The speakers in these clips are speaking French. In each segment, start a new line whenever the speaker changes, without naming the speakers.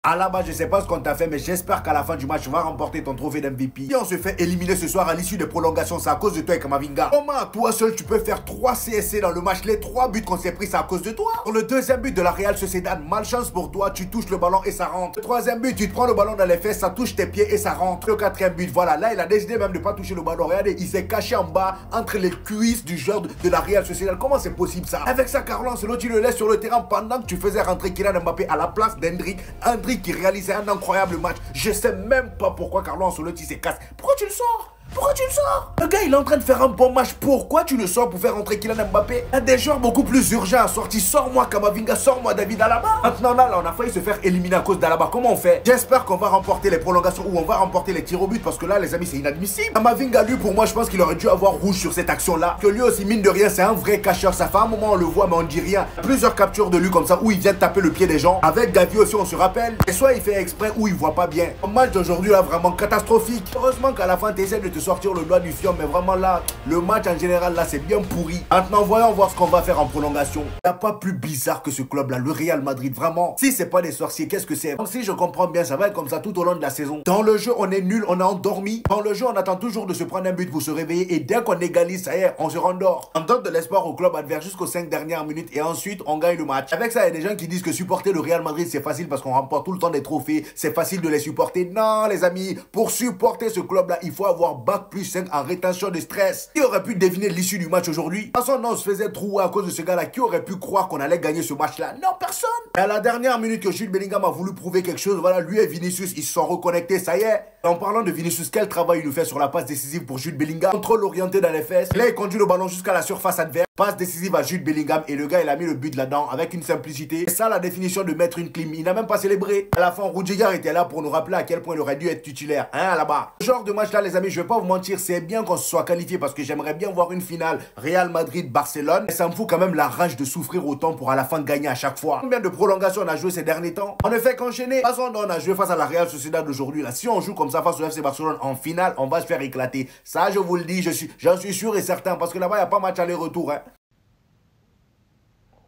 À la base, je sais pas ce qu'on t'a fait, mais j'espère qu'à la fin du match, tu vas remporter ton trophée d'MVP. Si on se fait éliminer ce soir à l'issue des prolongations, c'est à cause de toi et Kamavinga. Comment toi seul tu peux faire 3 CSC dans le match? Les 3 buts qu'on s'est pris, c'est à cause de toi. Pour le deuxième but de la Real Sociedad, malchance pour toi, tu touches le ballon et ça rentre. Le troisième but, tu te prends le ballon dans les fesses, ça touche tes pieds et ça rentre. Le quatrième but, voilà, là il a décidé même de pas toucher le ballon. Regardez, il s'est caché en bas entre les cuisses du joueur de la Real Sociedad. Comment c'est possible ça? Avec ça, Carlo Ancelotti le laisse sur le terrain pendant que tu faisais rentrer Kylian Mbappé à la place d'Hendrick. Hendrick qui réalisait un incroyable match. Je sais même pas pourquoi Carlo Ancelotti se casse. Pourquoi tu le sors? Pourquoi tu le sors? Le gars il est en train de faire un bon match. Pourquoi tu le sors pour faire rentrer Kylian Mbappé? Il y a des joueurs beaucoup plus urgents à sortir. Sors-moi Kamavinga, sors-moi David Alaba. Maintenant là, on a failli se faire éliminer à cause d'Alaba. Comment on fait? J'espère qu'on va remporter les prolongations ou on va remporter les tirs au but parce que là les amis c'est inadmissible. Kamavinga lui pour moi je pense qu'il aurait dû avoir rouge sur cette action là. Que lui aussi mine de rien c'est un vrai cacheur. Ça fait un moment on le voit mais on dit rien. Plusieurs captures de lui comme ça où il vient taper le pied des gens. Avec Gavi aussi on se rappelle. Et soit il fait exprès ou il voit pas bien. Le match d'aujourd'hui là vraiment catastrophique. Heureusement qu'à la fin tu essaies de te sortir le doigt du fion, mais vraiment là, le match en général là c'est bien pourri. Maintenant voyons voir ce qu'on va faire en prolongation. Il n'y a pas plus bizarre que ce club là, le Real Madrid, vraiment. Si c'est pas des sorciers, qu'est-ce que c'est? Donc si je comprends bien, ça va être comme ça tout au long de la saison. Dans le jeu on est nul, on a endormi. Dans le jeu on attend toujours de se prendre un but pour se réveiller et dès qu'on égalise, ça y est, on se rendort. On donne de l'espoir au club adverse jusqu'aux 5 dernières minutes et ensuite on gagne le match. Avec ça il y a des gens qui disent que supporter le Real Madrid c'est facile parce qu'on remporte tout le temps des trophées, c'est facile de les supporter. Non les amis, pour supporter ce club là, il faut avoir bac plus 5 en rétention de stress. Qui aurait pu deviner l'issue du match aujourd'hui? De toute façon, non, on se faisait trouer à cause de ce gars-là. Qui aurait pu croire qu'on allait gagner ce match-là? Non, personne. Et à la dernière minute que Jude Bellingham a voulu prouver quelque chose, voilà, lui et Vinicius, ils se sont reconnectés, ça y est. En parlant de Vinicius, quel travail il nous fait sur la passe décisive pour Jude Bellingham? Contrôle orienté dans les fesses. Là, il conduit le ballon jusqu'à la surface adverse. Passe décisive à Jude Bellingham et le gars, il a mis le but là-dedans avec une simplicité. C'est ça la définition de mettre une clim. Il n'a même pas célébré. À la fin, Rudiger était là pour nous rappeler à quel point il aurait dû être titulaire. Hein, là-bas. Ce genre de match-là, les amis, je vais pas vous mentir, c'est bien qu'on se soit qualifié parce que j'aimerais bien voir une finale Real Madrid-Barcelone. Mais ça me fout quand même la rage de souffrir autant pour à la fin gagner à chaque fois. Combien de prolongations on a joué ces derniers temps? On ne fait qu'enchaîner. De toute façon, on a joué face à la Real Sociedad aujourd'hui. Là, si on joue comme ça face au FC Barcelone en finale, on va se faire éclater. Ça, je vous le dis, j'en suis sûr et certain parce que là-bas, il n'y a pas match aller-retour. Hein.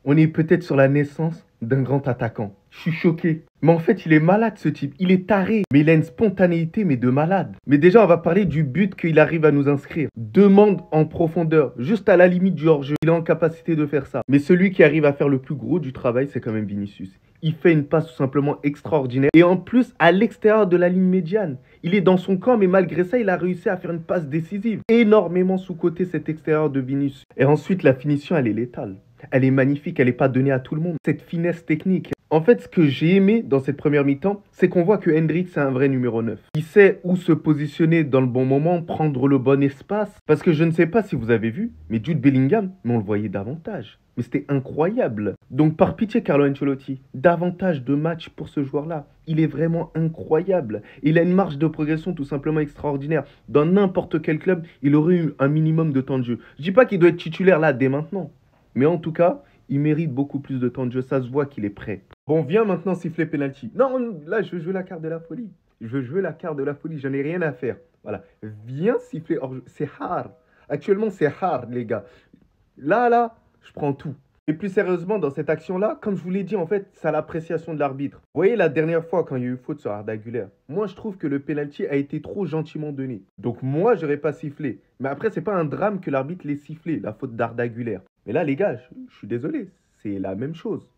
On est peut-être sur la naissance d'un grand attaquant. Je suis choqué. Mais en fait, il est malade ce type. Il est taré. Mais il a une spontanéité, mais de malade. Mais déjà, on va parler du but qu'il arrive à nous inscrire. Demande en profondeur, juste à la limite du hors-jeu. Il est en capacité de faire ça. Mais celui qui arrive à faire le plus gros du travail, c'est quand même Vinicius. Il fait une passe tout simplement extraordinaire. Et en plus, à l'extérieur de la ligne médiane. Il est dans son camp, mais malgré ça, il a réussi à faire une passe décisive. Énormément sous-côté cet extérieur de Vinicius. Et ensuite, la finition, elle est létale. Elle est magnifique, elle n'est pas donnée à tout le monde. Cette finesse technique. En fait, ce que j'ai aimé dans cette première mi-temps, c'est qu'on voit que Hendrick, c'est un vrai numéro 9. Il sait où se positionner dans le bon moment, prendre le bon espace. Parce que je ne sais pas si vous avez vu, mais Jude Bellingham, mais on le voyait davantage. Mais c'était incroyable. Donc par pitié, Carlo Ancelotti, davantage de matchs pour ce joueur-là. Il est vraiment incroyable. Il a une marge de progression tout simplement extraordinaire. Dans n'importe quel club, il aurait eu un minimum de temps de jeu. Je dis pas qu'il doit être titulaire là dès maintenant. Mais en tout cas, il mérite beaucoup plus de temps de jeu. Ça se voit qu'il est prêt. Bon, viens maintenant siffler penalty. Non, là, je veux jouer la carte de la folie. Je veux jouer la carte de la folie. J'en ai rien à faire. Voilà. Viens siffler hors-jeu. C'est hard. Actuellement, c'est hard, les gars. Là, je prends tout. Et plus sérieusement, dans cette action-là, comme je vous l'ai dit, en fait, c'est à l'appréciation de l'arbitre. Vous voyez, la dernière fois, quand il y a eu faute sur Arda Güler, moi, je trouve que le penalty a été trop gentiment donné. Donc, moi, j'aurais pas sifflé. Mais après, c'est pas un drame que l'arbitre l'ait sifflé, la faute d'Arda Güler. Mais là, les gars, je suis désolé, c'est la même chose.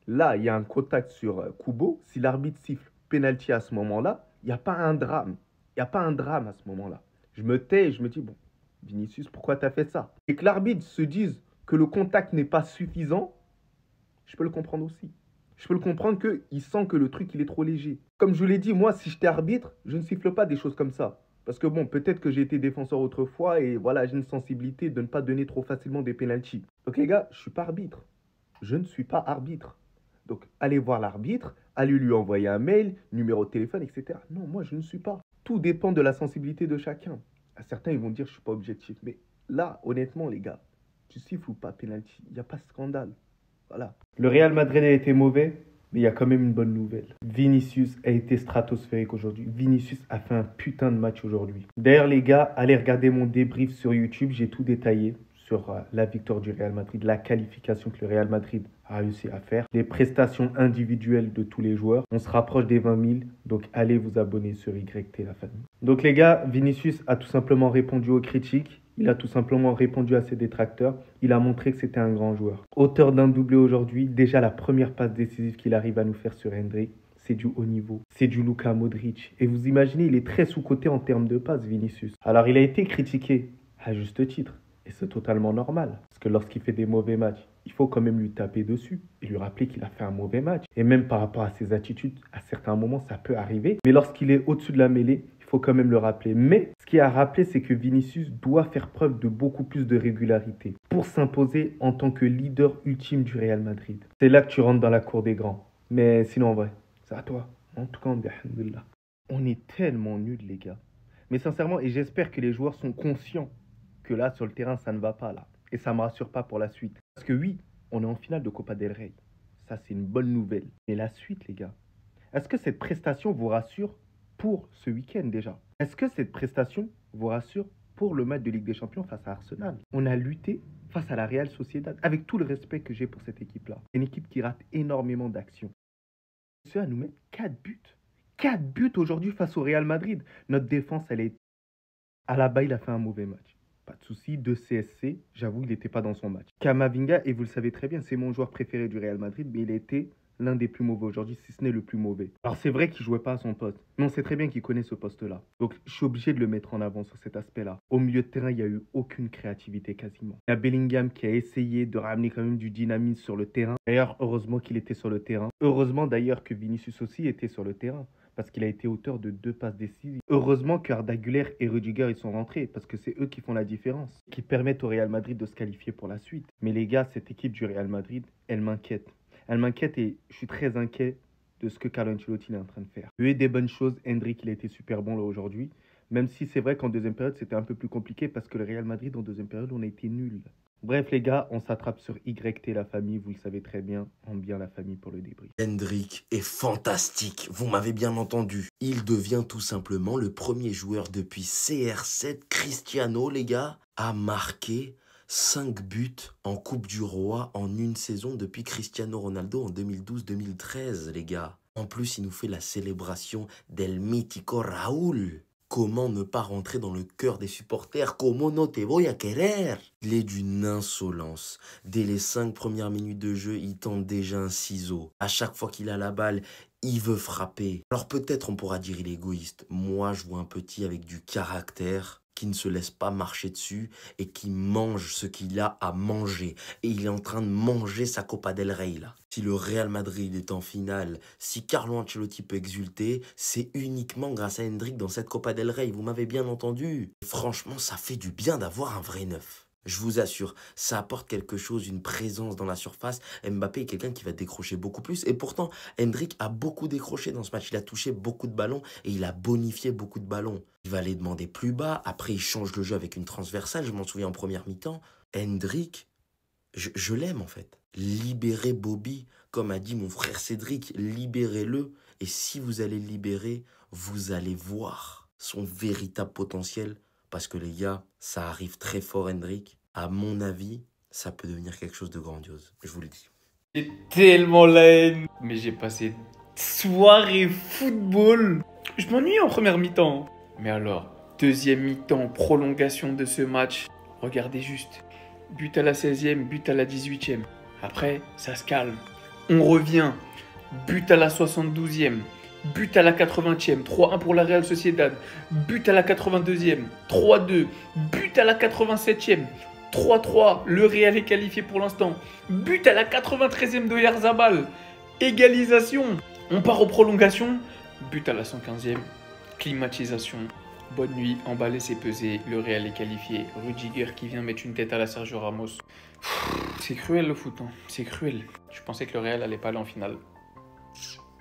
Là, il y a un contact sur Kubo. Si l'arbitre siffle penalty à ce moment-là, il n'y a pas un drame. Il n'y a pas un drame à ce moment-là. Je me tais et je me dis, bon, Vinicius, pourquoi tu as fait ça? Et que l'arbitre se dise que le contact n'est pas suffisant, je peux le comprendre aussi. Je peux le comprendre qu'il sent que le truc, il est trop léger. Comme je vous l'ai dit, moi, si j'étais arbitre, je ne siffle pas des choses comme ça. Parce que bon, peut-être que j'ai été défenseur autrefois et voilà, j'ai une sensibilité de ne pas donner trop facilement des pénaltys. Donc les gars, je ne suis pas arbitre. Je ne suis pas arbitre. Donc allez voir l'arbitre, allez lui envoyer un mail, numéro de téléphone, etc. Non, moi je ne suis pas. Tout dépend de la sensibilité de chacun. Certains, ils vont dire je ne suis pas objectif. Mais là, honnêtement les gars, tu siffles ou pas pénalty, il n'y a pas de scandale. Voilà. Le Real Madrid a été mauvais. Mais il y a quand même une bonne nouvelle. Vinicius a été stratosphérique aujourd'hui. Vinicius a fait un putain de match aujourd'hui. D'ailleurs les gars, allez regarder mon débrief sur YouTube. J'ai tout détaillé sur la victoire du Real Madrid, la qualification que le Real Madrid a réussi à faire, les prestations individuelles de tous les joueurs. On se rapproche des 20 000, donc allez vous abonner sur YT la famille. Donc les gars, Vinicius a tout simplement répondu aux critiques, il a tout simplement répondu à ses détracteurs, il a montré que c'était un grand joueur. Auteur d'un doublé aujourd'hui, déjà la première passe décisive qu'il arrive à nous faire sur Endrick, c'est du haut niveau, c'est du Luka Modric. Et vous imaginez, il est très sous-coté en termes de passes, Vinicius. Alors il a été critiqué, à juste titre, et c'est totalement normal. Parce que lorsqu'il fait des mauvais matchs, il faut quand même lui taper dessus et lui rappeler qu'il a fait un mauvais match. Et même par rapport à ses attitudes, à certains moments, ça peut arriver. Mais lorsqu'il est au-dessus de la mêlée, il faut quand même le rappeler. Mais ce qui a rappelé, c'est que Vinicius doit faire preuve de beaucoup plus de régularité pour s'imposer en tant que leader ultime du Real Madrid. C'est là que tu rentres dans la cour des grands. Mais sinon, en vrai, c'est à toi. En tout cas, alhamdoulilah. On est tellement nuls, les gars. Mais sincèrement, et j'espère que les joueurs sont conscients que là, sur le terrain, ça ne va pas, là. Et ça ne me rassure pas pour la suite. Parce que oui, on est en finale de Copa del Rey. Ça, c'est une bonne nouvelle. Mais la suite, les gars, est-ce que cette prestation vous rassure pour ce week-end déjà? Est-ce que cette prestation vous rassure pour le match de Ligue des Champions face à Arsenal? On a lutté face à la Real Sociedad, avec tout le respect que j'ai pour cette équipe-là. Une équipe qui rate énormément d'actions. Ce à nous mettre 4 buts. 4 buts aujourd'hui face au Real Madrid. Notre défense, elle est... Alaba, il a fait un mauvais match. Pas de souci, de CSC, j'avoue, il n'était pas dans son match. Camavinga, et vous le savez très bien, c'est mon joueur préféré du Real Madrid, mais il a été l'un des plus mauvais aujourd'hui, si ce n'est le plus mauvais. Alors c'est vrai qu'il ne jouait pas à son poste, mais on sait très bien qu'il connaît ce poste-là. Donc je suis obligé de le mettre en avant sur cet aspect-là. Au milieu de terrain, il n'y a eu aucune créativité quasiment. Il y a Bellingham qui a essayé de ramener quand même du dynamisme sur le terrain. D'ailleurs, heureusement qu'il était sur le terrain. Heureusement d'ailleurs que Vinicius aussi était sur le terrain, parce qu'il a été auteur de 2 passes décisives. Heureusement que Arda Güler et Rudiger ils sont rentrés, parce que c'est eux qui font la différence, qui permettent au Real Madrid de se qualifier pour la suite. Mais les gars, cette équipe du Real Madrid, elle m'inquiète. Elle m'inquiète et je suis très inquiet de ce que Carlo Ancelotti est en train de faire. Il y a eu des bonnes choses, Endrick il a été super bon là aujourd'hui, même si c'est vrai qu'en deuxième période c'était un peu plus compliqué parce que le Real Madrid en deuxième période on a été nuls. Bref les gars, on s'attrape sur YT la famille, vous le savez très bien, en bien la famille pour le débrief.
Endrick est fantastique, vous m'avez bien entendu. Il devient tout simplement le premier joueur depuis CR7 Cristiano les gars à marquer 5 buts en Coupe du Roi en une saison depuis Cristiano Ronaldo en 2012-2013, les gars. En plus, il nous fait la célébration del mítico Raúl. Comment ne pas rentrer dans le cœur des supporters? Como no te voy a querer? Il est d'une insolence. Dès les 5 premières minutes de jeu, il tente déjà un ciseau. À chaque fois qu'il a la balle, il veut frapper. Alors peut-être on pourra dire il est égoïste. Moi, je vois un petit avec du caractère, qui ne se laisse pas marcher dessus et qui mange ce qu'il a à manger. Et il est en train de manger sa Copa del Rey, là. Si le Real Madrid est en finale, si Carlo Ancelotti peut exulter, c'est uniquement grâce à Endrick dans cette Copa del Rey. Vous m'avez bien entendu. Franchement, ça fait du bien d'avoir un vrai neuf. Je vous assure, ça apporte quelque chose, une présence dans la surface. Mbappé est quelqu'un qui va décrocher beaucoup plus. Et pourtant, Endrick a beaucoup décroché dans ce match. Il a touché beaucoup de ballons et il a bonifié beaucoup de ballons. Il va aller demander plus bas. Après, il change le jeu avec une transversale. Je m'en souviens en première mi-temps. Endrick, je l'aime en fait. Libérez Bobby, comme a dit mon frère Cédric. Libérez-le. Et si vous allez le libérer, vous allez voir son véritable potentiel. Parce que les gars, ça arrive très fort, Endrick. À mon avis, ça peut devenir quelque chose de grandiose. Je vous le dis.
J'ai tellement la haine. Mais j'ai passé soirée football. Je m'ennuie en première mi-temps. Mais alors, deuxième mi-temps, prolongation de ce match. Regardez juste. But à la 16e, but à la 18e. Après, ça se calme. On revient. But à la 72e. But à la 80e, 3-1 pour la Real Sociedad. But à la 82e, 3-2. But à la 87e, 3-3. Le Real est qualifié pour l'instant. But à la 93e de Oyarzabal. Égalisation. On part aux prolongations. But à la 115e. Climatisation. Bonne nuit, emballé, c'est pesé. Le Real est qualifié. Rudiger qui vient mettre une tête à la Sergio Ramos. C'est cruel le foot, hein. C'est cruel. Je pensais que le Real allait pas aller en finale.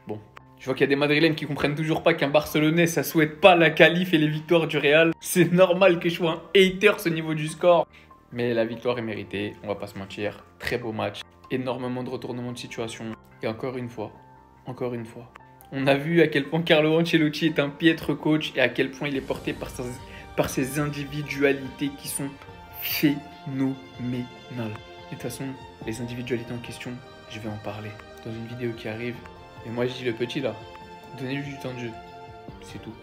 Bon. Je vois qu'il y a des Madrilènes qui comprennent toujours pas qu'un Barcelonais, ça souhaite pas la qualif et les victoires du Real. C'est normal que je sois un hater ce niveau du score. Mais la victoire est méritée, on va pas se mentir. Très beau match, énormément de retournements de situation. Et encore une fois, on a vu à quel point Carlo Ancelotti est un piètre coach et à quel point il est porté par ses individualités qui sont phénoménal. Et de toute façon, les individualités en question, je vais en parler dans une vidéo qui arrive. Et moi, je dis le petit là, donnez-lui du temps de jeu. C'est tout.